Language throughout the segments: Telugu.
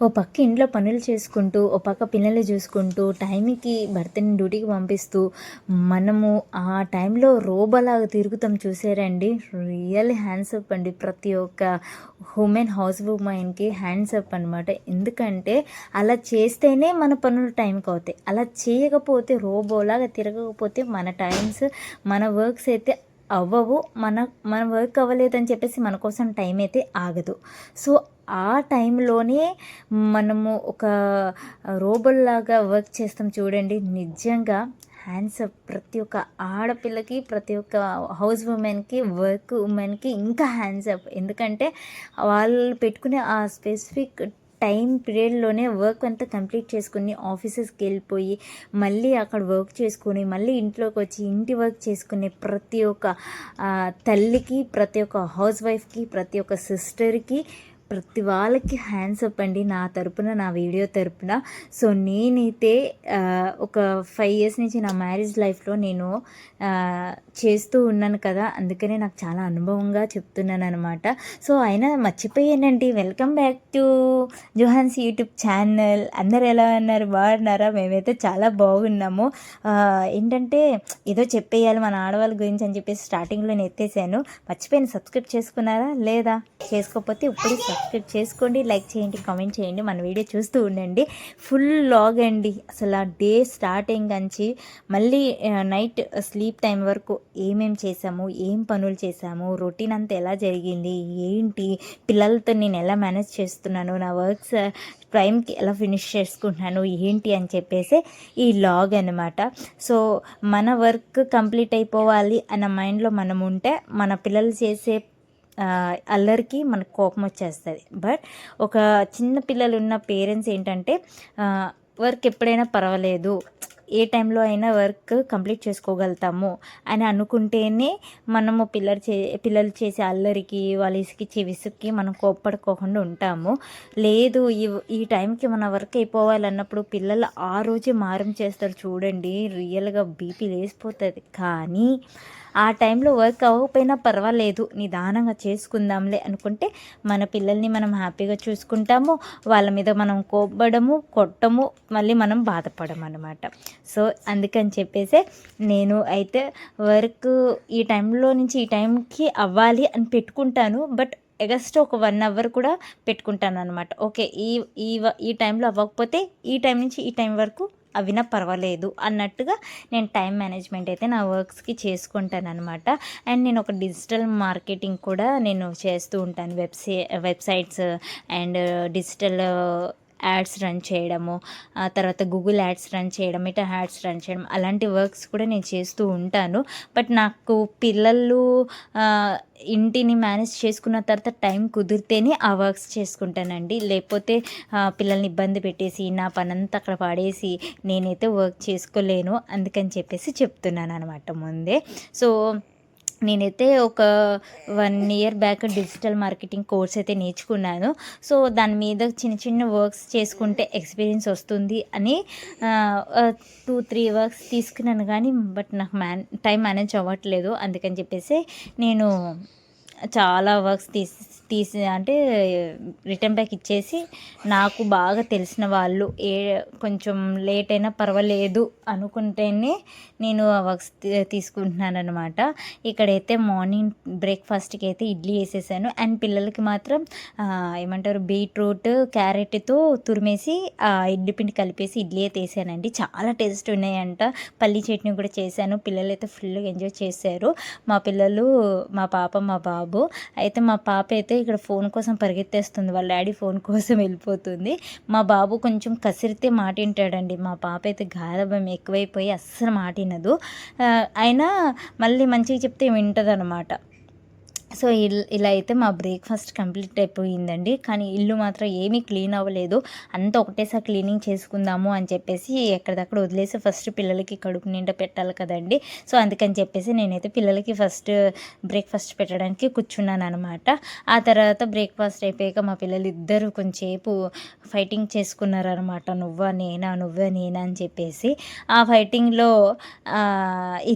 ఓ పక్క ఇంట్లో పనులు చేసుకుంటూ, ఓ పక్క పిల్లల్ని చూసుకుంటూ, టైంకి భర్తని డ్యూటీకి పంపిస్తూ, మనము ఆ టైంలో రోబోలాగా తిరుగుతాం చూసారండి. రియల్లీ హ్యాండ్స్ అప్ అండి. ప్రతి ఒక్క హౌస్ వుమెన్‌కి హ్యాండ్స్ అప్ అనమాట. ఎందుకంటే అలా చేస్తేనే మన పనులు టైంకి అవుతాయి. అలా చేయకపోతే రోబోలాగా తిరగకపోతే మన టైమ్స్, మన వర్క్స్ అయితే అవ్వవు. మన వర్క్ అవ్వలేదని చెప్పేసి మన కోసం టైం అయితే ఆగదు. సో ఆ టైంలోనే మనము ఒక రోబోలాగా వర్క్ చేస్తాం చూడండి. నిజంగా హ్యాండ్స్ అప్ ప్రతి ఒక్క ఆడపిల్లకి, ప్రతి ఒక్క హౌస్ ఉమెన్కి, వర్క్ ఉమెన్కి ఇంకా హ్యాండ్స్ అప్. ఎందుకంటే వాళ్ళు పెట్టుకునే ఆ స్పెసిఫిక్ టైం పీరియడ్లోనే వర్క్ అంతా కంప్లీట్ చేసుకుని ఆఫీసెస్కి వెళ్ళిపోయి మళ్ళీ అక్కడ వర్క్ చేసుకొని మళ్ళీ ఇంట్లోకి వచ్చి ఇంటి వర్క్ చేసుకునే ప్రతి ఒక్క తల్లికి, ప్రతి ఒక్క హౌస్ వైఫ్కి, ప్రతి ఒక్క సిస్టర్కి, ప్రతి వాళ్ళకి హ్యాండ్స్ అప్ అండి నా తరపున, నా వీడియో తరపున. సో నేనైతే ఒక 5 ఇయర్స్ నుంచి నా మ్యారేజ్ లైఫ్లో నేను చేస్తూ ఉన్నాను కదా, అందుకనే నాకు చాలా అనుభవంగా చెప్తున్నాను అనమాట. సో అయినా మర్చిపోయానండి. Welcome back to Johan's YouTube channel. అందరు ఎలా ఉన్నారు? బాగున్నారా? మేమైతే చాలా బాగున్నాము. ఏంటంటే ఏదో చెప్పేయాలి మన ఆడవాళ్ళ గురించి అని చెప్పేసి స్టార్టింగ్లో ఎత్తేసాను. మర్చిపోయాను. సబ్స్క్రైబ్ చేసుకున్నారా లేదా? చేసుకోకపోతే ఇప్పుడు సబ్స్క్రైబ్ చేసుకోండి, లైక్ చేయండి, కామెంట్ చేయండి, మన వీడియో చూస్తూ ఉండండి. ఫుల్ లాగ్ అండి. అసలు ఆ డే స్టార్టింగ్ నుంచి మళ్ళీ నైట్ స్లీప్ టైం వరకు ఏమేమి చేసాము, ఏం పనులు చేసాము, రొటీన్ అంతా ఎలా జరిగింది, ఏంటి, పిల్లలతో నేను ఎలా మేనేజ్ చేస్తున్నాను, నా వర్క్స్ టైంకి ఎలా ఫినిష్ చేసుకుంటున్నాను ఏంటి అని చెప్పేసి ఈ లాగ్ అనమాట. సో మన వర్క్ కంప్లీట్ అయిపోవాలి అన్న మైండ్లో మనం ఉంటే మన పిల్లలు చేసే అల్లరికి మనకు కోపం వచ్చేస్తుంది. బట్ ఒక చిన్న పిల్లలు ఉన్న పేరెంట్స్ ఏంటంటే వర్క్ ఎప్పుడైనా పర్వాలేదు, ఏ టైంలో అయినా వర్క్ కంప్లీట్ చేసుకోగలుగుతాము అని అనుకుంటేనే మనము పిల్లలు చేసే అల్లరికి, వాళ్ళు ఇసుకిచ్చే విసుక్కి మనం కోప్పడుకోకుండా ఉంటాము. లేదు ఈ టైంకి మన వర్క్ అయిపోవాలన్నప్పుడు పిల్లలు ఆ రోజే మారం చేస్తారు చూడండి. రియల్గా బీపీ లేసిపోతుంది. కానీ ఆ టైంలో వర్క్ అవ్వకపోయినా పర్వాలేదు, నిదానంగా చేసుకుందాంలే అనుకుంటే మన పిల్లల్ని మనం హ్యాపీగా చూసుకుంటాము. వాళ్ళ మీద మనం కోప్పడము, కొట్టము, మళ్ళీ మనం బాధపడము అనమాట. సో అందుకని చెప్పేసి నేను అయితే వర్క్ ఈ టైంలో నుంచి ఈ టైంకి అవ్వాలి అని పెట్టుకుంటాను. బట్ ఎగస్ట్ ఒక 1 అవర్ కూడా పెట్టుకుంటాను అనమాట. ఓకే, ఈ ఈ ఈ టైంలో అవ్వకపోతే ఈ టైం నుంచి ఈ టైం వరకు అవినా పర్వాలేదు అన్నట్టుగా నేను టైం మేనేజ్మెంట్ అయితే నా వర్క్స్కి చేసుకుంటాను అనమాట. అండ్ నేను ఒక డిజిటల్ మార్కెటింగ్ కూడా నేను చేస్తూ ఉంటాను. Websites and digital ads run చేయడము, తర్వాత గూగుల్ యాడ్స్ రన్ చేయడం, ఇట్లా యాడ్స్ రన్ చేయడం, అలాంటి వర్క్స్ కూడా నేను చేస్తూ ఉంటాను. బట్ నాకు పిల్లలు ఇంటిని మేనేజ్ చేసుకున్న తర్వాత టైం కుదిరితేనే ఆ వర్క్స్ చేసుకుంటానండి. లేకపోతే పిల్లల్ని ఇబ్బంది పెట్టేసి నా పనంతా అక్కడ పడేసి నేనైతే వర్క్ చేసుకోలేను. అందుకని చెప్పేసి చెప్తున్నాను అనమాట ముందే. సో నేనైతే ఒక 1 year back digital marketing course అయితే నేర్చుకున్నాను. సో దాని మీద చిన్న చిన్న వర్క్స్ చేసుకుంటే ఎక్స్పీరియన్స్ వస్తుంది అని 2-3 వర్క్స్ తీసుకున్నాను. కానీ బట్ నాకు టైం మేనేజ్ అవ్వట్లేదు. అందుకని చెప్పేసి నేను చాలా వర్క్స్ తీసి అంటే రిటర్న్ బ్యాక్ ఇచ్చేసి నాకు బాగా తెలిసిన వాళ్ళు కొంచెం లేట్ అయినా పర్వాలేదు అనుకుంటేనే నేను ఆ వర్క్స్ తీసుకుంటున్నాను అనమాట. ఇక్కడైతే మార్నింగ్ బ్రేక్ఫాస్ట్కి అయితే ఇడ్లీ వేసేసాను. అండ్ పిల్లలకి మాత్రం ఏమంటారు బీట్రూట్ క్యారెట్తో తురిమేసి ఇడ్లీ పిండి కలిపేసి ఇడ్లీ అయితే వేసానండి. చాలా టేస్ట్ ఉన్నాయంట. పల్లీ చట్నీ కూడా చేశాను. పిల్లలు అయితే ఫుల్గా ఎంజాయ్ చేశారు. మా పిల్లలు, మా పాప, మా బాబు. అయితే మా పాప అయితే ఇక్కడ ఫోన్ కోసం పరిగెత్తేస్తుంది. వాళ్ళ డాడీ ఫోన్ కోసం వెళ్ళిపోతుంది. మా బాబు కొంచెం కసిరితే మాట వింటాడండి. మా పాప అయితే గారాబం ఎక్కువైపోయి అస్సలు మాట వినదు. అయినా మళ్ళీ మంచిగా చెప్తే వింటుంది అనమాట. సో ఇలా అయితే మా బ్రేక్ఫాస్ట్ కంప్లీట్ అయిపోయిందండి. కానీ ఇల్లు మాత్రం ఏమీ క్లీన్ అవ్వలేదు. అంతా ఒకటేసారి క్లీనింగ్ చేసుకుందాము అని చెప్పేసి ఎక్కడిదక్కడ వదిలేసి ఫస్ట్ పిల్లలకి కడుపు నిండా పెట్టాలి కదండి. సో అందుకని చెప్పేసి నేనైతే పిల్లలకి ఫస్ట్ బ్రేక్ఫాస్ట్ పెట్టడానికి కూర్చున్నాను అనమాట. ఆ తర్వాత బ్రేక్ఫాస్ట్ అయిపోయాక మా పిల్లలు ఇద్దరు కొంచెంసేపు ఫైటింగ్ చేసుకున్నారనమాట. నువ్వా నేనా అని చెప్పేసి. ఆ ఫైటింగ్లో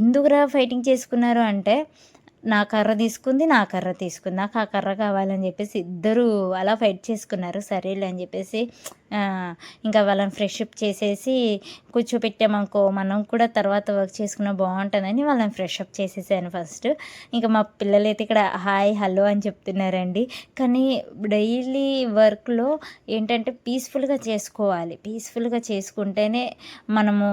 ఎందుకురా ఫైటింగ్ చేసుకున్నారు అంటే నా కర్ర తీసుకుంది, నా కర్ర తీసుకుంది. నాకు ఆ కర్ర కావాలని చెప్పేసి ఇద్దరు అలా ఫైట్ చేసుకున్నారు. సరేలే అని చెప్పేసి ఇంకా వాళ్ళని ఫ్రెషప్ చేసేసి కూర్చోపెట్టామనుకో, మనం కూడా తర్వాత వర్క్ చేసుకున్నా బాగుంటుందని వాళ్ళని ఫ్రెషప్ చేసేసాను ఫస్ట్. ఇంకా మా పిల్లలైతే ఇక్కడ హాయ్ హలో అని చెప్తున్నారండి. కానీ డైలీ వర్క్లో ఏంటంటే పీస్ఫుల్గా చేసుకోవాలి. పీస్ఫుల్గా చేసుకుంటేనే మనము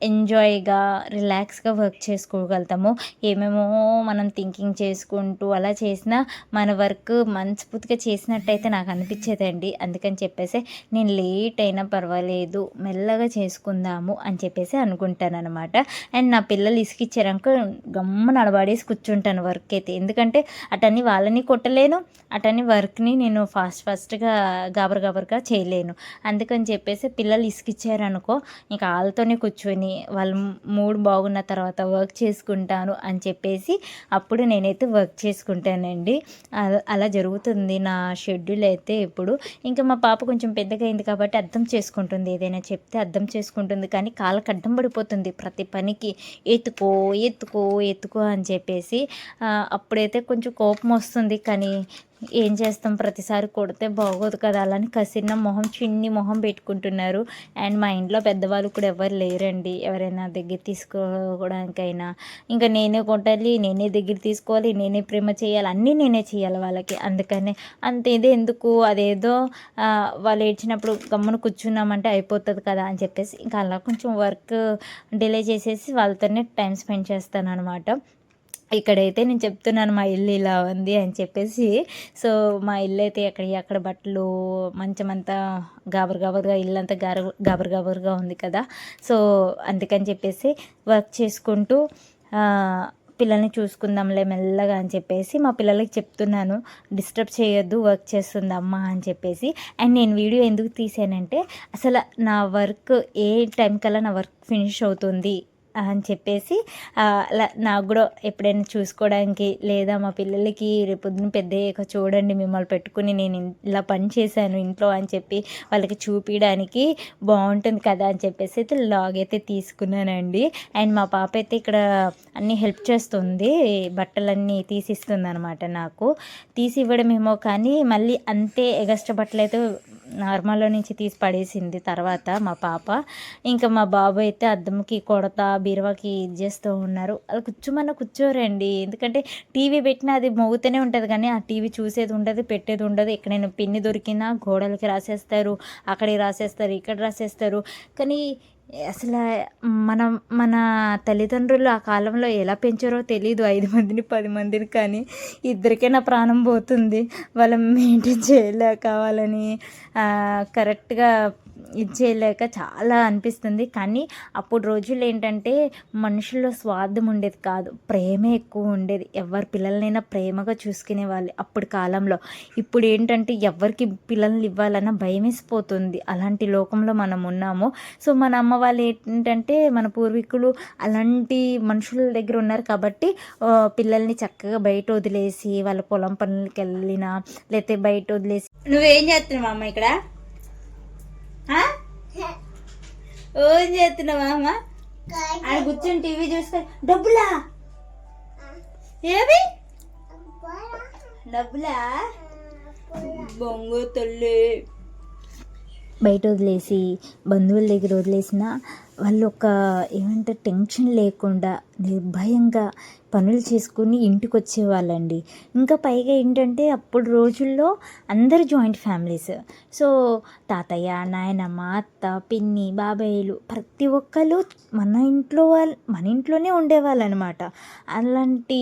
ఎంజాయ్గా రిలాక్స్గా వర్క్ చేసుకోగలుగుతాము. ఏమేమో మనం థింకింగ్ చేసుకుంటూ అలా చేసినా మన వర్క్ మనస్ఫూర్తిగా చేసినట్టయితే నాకు అనిపించేదండి. అందుకని చెప్పేసి నేను లేట్ అయినా పర్వాలేదు మెల్లగా చేసుకుందాము అని చెప్పేసి అనుకుంటాను అనమాట. అండ్ నా పిల్లలు ఇసుకిచ్చారనుకో గమ్మున అడబడేసి కూర్చుంటాను వర్క్ అయితే. ఎందుకంటే అటన్నీ వాళ్ళని కొట్టలేను, అటన్నీ వర్క్ని నేను ఫాస్ట్గా గాబరగా చేయలేను. అందుకని చెప్పేసి పిల్లలు ఇసుకిచ్చారనుకో ఇంకా వాళ్ళతోనే కూర్చొని వాళ్ళు మూడ్ బాగున్న తర్వాత వర్క్ చేసుకుంటాను అని చెప్పేసి అప్పుడు నేనైతే వర్క్ చేసుకుంటానండి. అలా జరుగుతుంది నా షెడ్యూల్ అయితే. ఇప్పుడు ఇంకా మా పాప కొంచెం పెద్దగా అయింది కాబట్టి అర్థం చేసుకుంటుంది, ఏదైనా చెప్తే అర్థం చేసుకుంటుంది. కానీ కాళ్ళకి అడ్డం పడిపోతుంది ప్రతి పనికి, ఎత్తుకో ఎత్తుకో ఎత్తుకో అని చెప్పేసి. అప్పుడైతే కొంచెం కోపం వస్తుంది, కానీ ఏం చేస్తాం, ప్రతిసారి కొడితే బాగోదు కదా, అలాని కసిన్న మొహం చిన్ని మొహం పెట్టుకుంటున్నారు. అండ్ మా ఇంట్లో పెద్దవాళ్ళు కూడా ఎవరు లేరండి, ఎవరైనా దగ్గర తీసుకోవడానికైనా ఇంకా నేనే కొట్టాలి, నేనే దగ్గర తీసుకోవాలి, నేనే ప్రేమ చేయాలి, అన్నీ నేనే చేయాలి వాళ్ళకి. అందుకనే అంత ఇది ఎందుకు, అదేదో వాళ్ళు ఏడ్చినప్పుడు గమ్మున కూర్చున్నామంటే అయిపోతుంది కదా అని చెప్పేసి ఇంకా అలా కొంచెం వర్క్ డిలే చేసేసి వాళ్ళతోనే టైం స్పెండ్ చేస్తాను అనమాట. ఇక్కడైతే నేను చెప్తున్నాను మా ఇల్లు ఇలా ఉంది అని చెప్పేసి. సో మా ఇల్లు అయితే అక్కడ బట్టలు మంచమంతా గాబరుగా ఇల్లంతా గాబరుగా ఉంది కదా. సో అందుకని చెప్పేసి వర్క్ చేసుకుంటూ పిల్లల్ని చూసుకుందాంలే మెల్లగా అని చెప్పేసి మా పిల్లలకి చెప్తున్నాను, డిస్టర్బ్ చేయొద్దు, వర్క్ చేస్తుంది అమ్మ అని చెప్పేసి. అండ్ నేను వీడియో ఎందుకు తీసానంటే అసలు నా వర్క్ ఏ టైం కల్లా నా వర్క్ ఫినిష్ అవుతుంది అని చెప్పేసి నాకు కూడా ఎప్పుడైనా చూసుకోవడానికి, లేదా మా పిల్లలకి రేపొద్దున పెద్దయ్యాక చూడండి మిమ్మల్ని పెట్టుకుని నేను ఇలా పని చేశాను ఇంట్లో అని చెప్పి వాళ్ళకి చూపించడానికి బాగుంటుంది కదా అని చెప్పేసి అయితే లాగ్ అయితే తీసుకున్నానండి. అండ్ మా పాప అయితే ఇక్కడ అన్నీ హెల్ప్ చేస్తుంది, బట్టలన్నీ తీసిస్తుంది అనమాట. నాకు తీసి ఇవ్వడమేమో కానీ మళ్ళీ అంతే ఎగస్ట్రా బట్టలు అయితే నార్మల్లో నుంచి తీసి పడేసింది తర్వాత మా పాప. ఇంకా మా బాబు అయితే అద్దంకి కొడతా బీరువాకి ఇది చేస్తూ ఉన్నారు. అలా కూర్చోరండి, ఎందుకంటే టీవీ పెట్టినా అది మోగుతూనే ఉంటుంది కానీ ఆ టీవీ చూసేది ఉండదు, పెట్టేది ఉండదు. ఎక్కడైనా పిన్ని దొరికినా గోడలకి రాసేస్తారు, అక్కడికి రాసేస్తారు, ఇక్కడ రాసేస్తారు. కానీ అసలు మన తల్లిదండ్రులు ఆ కాలంలో ఎలా పెంచారో తెలీదు, 5 మందిని 10 మందిని. కానీ ఇద్దరికే నా ప్రాణం పోతుంది వాళ్ళని మెయింటైన్ చేయలేక, వాళ్ళని కరెక్ట్గా ఇది చేయలేక చాలా అనిపిస్తుంది. కానీ అప్పుడు రోజుల్లో ఏంటంటే మనుషుల్లో స్వార్థం ఉండేది కాదు, ప్రేమే ఎక్కువ ఉండేది. ఎవరి పిల్లలనైనా ప్రేమగా చూసుకునే వాళ్ళు అప్పుడు కాలంలో. ఇప్పుడు ఏంటంటే ఎవరికి పిల్లల్ని ఇవ్వాలన్నా భయం వేసిపోతుంది, అలాంటి లోకంలో మనం ఉన్నాము. సో మన అమ్మ వాళ్ళు ఏంటంటే మన పూర్వీకులు అలాంటి మనుషుల దగ్గర ఉన్నారు కాబట్టి పిల్లల్ని చక్కగా బయట వదిలేసి వాళ్ళ పొలం పనులకి వెళ్ళినా లేకపోతే బయట వదిలేసి. నువ్వేం చేస్తున్నావు అమ్మ ఇక్కడ, ఏం చేస్తున్నావా అమ్మ? ఆయన కూర్చొని టీవీ చూస్తే డబ్బులా ఏవి డబ్బులా బొంగు తల్లి బయట వదిలేసి బంధువుల దగ్గర వదిలేసిన వాళ్ళు ఒక ఏమంటారు టెన్షన్ లేకుండా నిర్భయంగా పనులు చేసుకుని ఇంటికి వచ్చేవాళ్ళండి. ఇంకా పైగా ఏంటంటే అప్పుడు రోజుల్లో అందరు జాయింట్ ఫ్యామిలీస్. సో తాతయ్య, నాయనమ్మ, అత్త, పిన్ని, బాబాయిలు ప్రతి ఒక్కరు మన ఇంట్లోనే ఉండేవాళ్ళు అనమాట. అలాంటి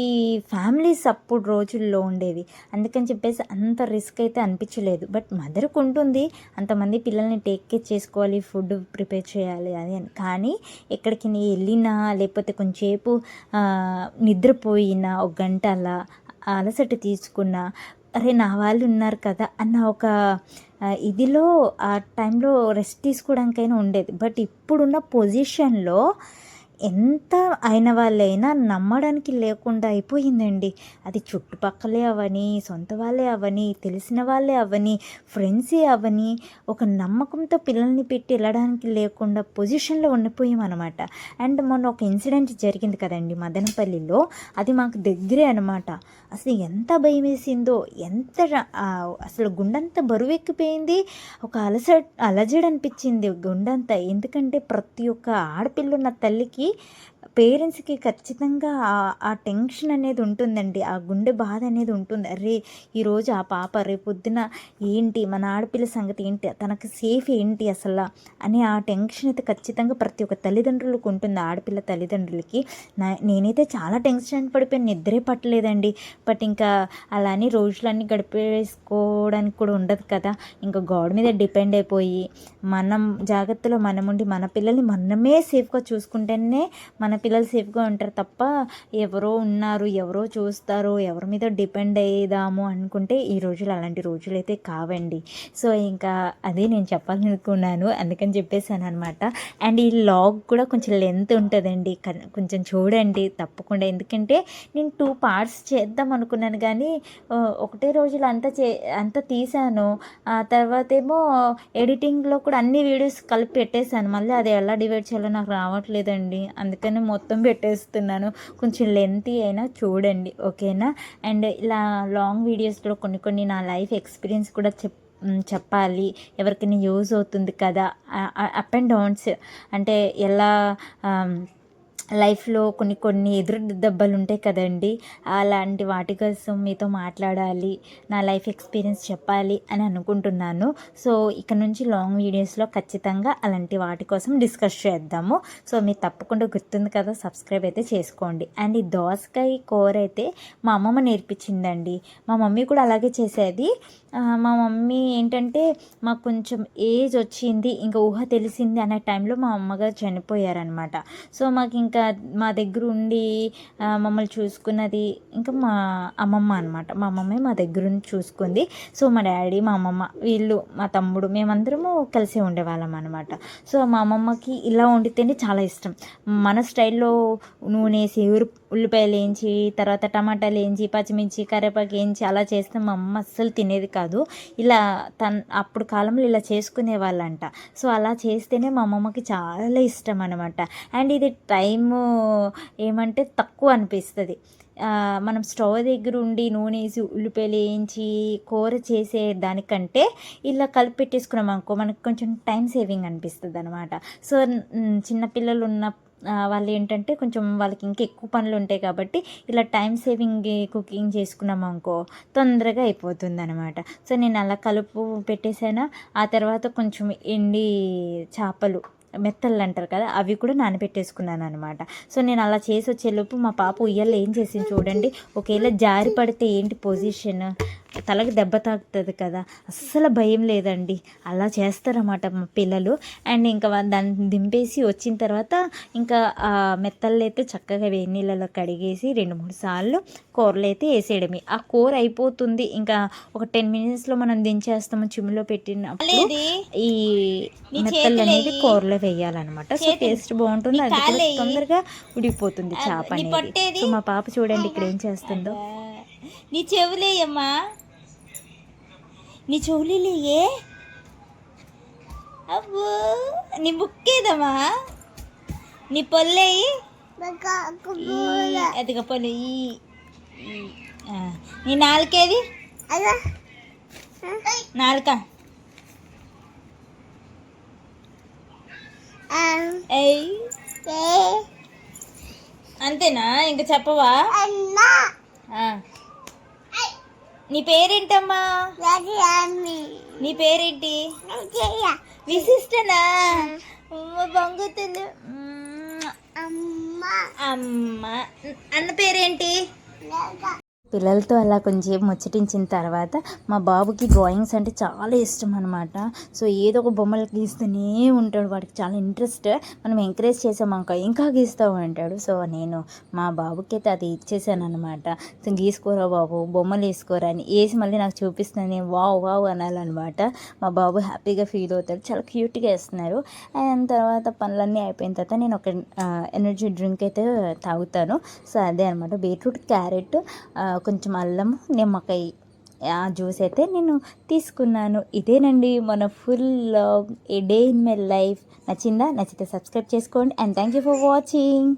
ఫ్యామిలీస్ అప్పుడు రోజుల్లో ఉండేవి. అందుకని చెప్పేసి అంత రిస్క్ అయితే అనిపించలేదు. బట్ మదర్కి ఉంటుంది, అంతమంది పిల్లల్ని టేక్ కేర్ చేసుకోవాలి, ఫుడ్ ప్రిపేర్ చేయాలి అది అని. కానీ ఎక్కడికి వెళ్ళినా లేకపోతే కొంచెంసేపు నిద్రపోయినా ఒక గంట అలా అలసట తీసుకున్న అరే నా వాళ్ళు ఉన్నారు కదా అన్న ఒక ఇదిలో ఆ టైంలో రెస్ట్ తీసుకోవడానికైనా ఉండేది. బట్ ఇప్పుడున్న పొజిషన్లో ఎంత అయిన వాళ్ళైనా నమ్మడానికి లేకుండా అయిపోయిందండి. అది చుట్టుపక్కలే అవని, సొంత వాళ్ళే అవని, తెలిసిన వాళ్ళే అవని, ఫ్రెండ్సే అవని, ఒక నమ్మకంతో పిల్లల్ని పెట్టి వెళ్ళడానికి లేకుండా పొజిషన్లో ఉండిపోయామన్నమాట. అండ్ మొన్న ఒక ఇన్సిడెంట్ జరిగింది కదండి మదనపల్లిలో, అది మాకు దగ్గరే అనమాట. అసలు ఎంత భయం వేసిందో, అసలు గుండెంత బరువెక్కిపోయింది. ఒక అలజడి అనిపించింది గుండెంతా. ఎందుకంటే ప్రతి ఒక్క ఆడపిల్ల ఉన్న తల్లికి, పేరెంట్స్కి ఖచ్చితంగా ఆ టెన్షన్ అనేది ఉంటుందండి. ఆ గుండె బాధ అనేది ఉంటుంది. అరే ఈరోజు ఆ పాప రేపొద్దున ఏంటి, మన ఆడపిల్ల సంగతి ఏంటి, తనకు సేఫ్ ఏంటి అసలు అని ఆ టెన్షన్ అయితే ఖచ్చితంగా ప్రతి ఒక్క తల్లిదండ్రులకు ఉంటుంది, ఆడపిల్ల తల్లిదండ్రులకి. నేనైతే చాలా టెన్షన్ పడిపోయాను, నిద్రే పట్టలేదండి. బట్ ఇంకా అలానే రోజులన్నీ గడిపేసుకోవడానికి కూడా ఉండదు కదా. ఇంకా గాడ్ మీద డిపెండ్ అయిపోయి మనం జాగ్రత్తలో మనం ఉండి మన పిల్లల్ని మనమే సేఫ్గా చూసుకుంటేనే మన పిల్లలు సేఫ్గా ఉంటారు. తప్ప ఎవరో ఉన్నారు, ఎవరో చూస్తారు, ఎవరి మీద డిపెండ్ అయ్యేదాము అనుకుంటే ఈ రోజులు అలాంటి రోజులు అయితే కావండి. సో ఇంకా అదే నేను చెప్పాలనుకున్నాను, అందుకని చెప్పేసాను అనమాట. అండ్ ఈ లాగ్ కూడా కొంచెం లెంత్ ఉంటుందండి, కొంచెం చూడండి తప్పకుండా. ఎందుకంటే నేను 2 పార్ట్స్ చేద్దాం అనుకున్నాను, కానీ ఒకటే రోజులు అంతా తీసాను. ఆ తర్వాత ఏమో ఎడిటింగ్లో కూడా అన్ని వీడియోస్ కలిపి పెట్టేశాను. మళ్ళీ అది ఎలా డివైడ్ చేయాలో నాకు రావట్లేదండి, అందుకని మొత్తం పెట్టేస్తున్నాను. కొంచెం లెంతీ అయినా చూడండి, ఓకేనా. అండ్ ఇలా లాంగ్ వీడియోస్లో కొన్ని నా లైఫ్ ఎక్స్పీరియన్స్ కూడా చెప్పాలి, ఎవరికైనా యూజ్ అవుతుంది కదా. అప్ అండ్ డౌన్స్ అంటే ఎలా లైఫ్లో కొన్ని ఎదురు దెబ్బలు ఉంటాయి కదండి, అలాంటి వాటి కోసం మీతో మాట్లాడాలి, నా లైఫ్ ఎక్స్పీరియన్స్ చెప్పాలి అని అనుకుంటున్నాను. సో ఇక నుంచి లాంగ్ వీడియోస్లో ఖచ్చితంగా అలాంటి వాటి కోసం డిస్కస్ చేద్దాము. సో మీరు తప్పకుండా గుర్తుంది కదా, సబ్స్క్రైబ్ అయితే చేసుకోండి. అండ్ ఈ దోసకాయ కూర అయితే మా అమ్మమ్మ నేర్పించిందండి. మా మమ్మీ కూడా అలాగే చేసేది. మా మమ్మీ ఏంటంటే మాకు కొంచెం ఏజ్ వచ్చింది, ఇంకా ఊహ తెలిసింది అనే టైంలో మా అమ్మగారు చనిపోయారనమాట. సో మాకు ఇంకా మా దగ్గర ఉండి మమ్మల్ని చూసుకున్నది ఇంకా మా అమ్మమ్మ అనమాట. మా అమ్మమ్మే మా దగ్గర ఉండి చూసుకుంది. సో మా డాడీ, మా అమ్మమ్మ, వీళ్ళు, మా తమ్ముడు, మేమందరము కలిసి ఉండేవాళ్ళం అనమాట. సో మా అమ్మమ్మకి ఇలా వండితేనే చాలా ఇష్టం. మన స్టైల్లో నూనె వేసి ఉల్లిపాయలు వేయించి, తర్వాత టమాటాలు వేయించి, పచ్చిమిర్చి, కరివేపాకు వేయించి అలా చేస్తే మా అమ్మ అస్సలు తినేది కాదు. ఇలా అప్పుడు కాలంలో ఇలా చేసుకునే వాళ్ళంట. సో అలా చేస్తేనే మా అమ్మమ్మకి చాలా ఇష్టం అనమాట. అండ్ ఇది టైము ఏమంటే తక్కువ అనిపిస్తుంది. మనం స్టవ్ దగ్గర ఉండి నూనె వేసి ఉల్లిపాయలు వేయించి కూర చేసే దానికంటే ఇలా కలిపి పెట్టేసుకున్నాం అనుకో, మనకు కొంచెం టైం సేవింగ్ అనిపిస్తుంది అనమాట. సో చిన్నపిల్లలు ఉన్న వాళ్ళు ఏంటంటే కొంచెం వాళ్ళకి ఇంకా ఎక్కువ పనులు ఉంటాయి కాబట్టి ఇలా టైం సేవింగ్ కుకింగ్ చేసుకున్నాం అనుకో తొందరగా అయిపోతుంది అనమాట. సో నేను అలా కలుపు పెట్టేసాను. ఆ తర్వాత కొంచెం ఎండి చేపలు, మెత్తళ్ళు అంటారు కదా, అవి కూడా నానబెట్టేసుకున్నాను అనమాట. సో నేను అలా చేసి వచ్చేలోపు మా పాప ఉయ్యాల ఏం చేసింది చూడండి. ఒకవేళ జారి పడితే ఏంటి పొజిషన్, తలకి దెబ్బ తాకుతుంది కదా, అస్సలు భయం లేదండి, అలా చేస్తారన్నమాట మా పిల్లలు. అండ్ ఇంకా దాన్ని దింపేసి వచ్చిన తర్వాత ఇంకా మెత్తళ్ళు అయితే చక్కగా వేడి నీళ్ళలో కడిగేసి 2-3 సార్లు కూరలు అయితే వేసేయడమే. ఆ కూర అయిపోతుంది, ఇంకా ఒక 10 minutesలో మనం దించేస్తాము. చిమ్ములో పెట్టినప్పుడు ఈ మెత్తళ్ళు అనేది కూరలో వేయాలన్నమాట. సో టేస్ట్ బాగుంటుంది, అది కూడా తొందరగా ఉడికిపోతుంది చేప అనేది. సో మా పాప చూడండి ఇక్కడ ఏం చేస్తుందో. నీ చెవులేయమ్మా, నీ చెవులేయే. అబ్బో నీ బుక్కేదమ్మా, నీ పొల్లేయి, అదిగా పొల్లు. నీ నాలుకేది, నాలుక. అంతేనా, ఇంకా చెప్పవా? నీ పేరేంటమ్మా? నీ పేరేంటి? విశిష్టనా? బంగుతులు. అమ్మ. అన్న పేరేంటి? పిల్లలతో అలా కొంచెం ముచ్చటించిన తర్వాత మా బాబుకి డ్రాయింగ్స్ అంటే చాలా ఇష్టం అనమాట. సో ఏదో ఒక బొమ్మలు గీస్తూనే ఉంటాడు. వాడికి చాలా ఇంట్రెస్ట్. మనం ఎంకరేజ్ చేసామనుకో ఇంకా గీస్తూ ఉంటాడు. సో నేను మా బాబుకి అయితే అది ఇచ్చేసాను అనమాట. సో గీసుకోరా బాబు, బొమ్మలు వేసుకోరా అని వేసి మళ్ళీ నాకు చూపిస్తున్నాను. వావ్ వావ్ అనాలన్నమాట. మా బాబు హ్యాపీగా ఫీల్ అవుతాడు. చాలా క్యూట్గా వేస్తున్నారు. అండ్ తర్వాత పనులన్నీ అయిపోయిన తర్వాత నేను ఒక ఎనర్జీ డ్రింక్ అయితే తాగుతాను. సో అదే అనమాట, బీట్రూట్, క్యారెట్, కొంచెం అల్లం, నిమ్మకాయ జ్యూస్ అయితే నేను తీసుకున్నాను. ఇదేనండి మన full A day in my life. నచ్చిందా? నచ్చితే సబ్స్క్రైబ్ చేసుకోండి. And thank you for watching.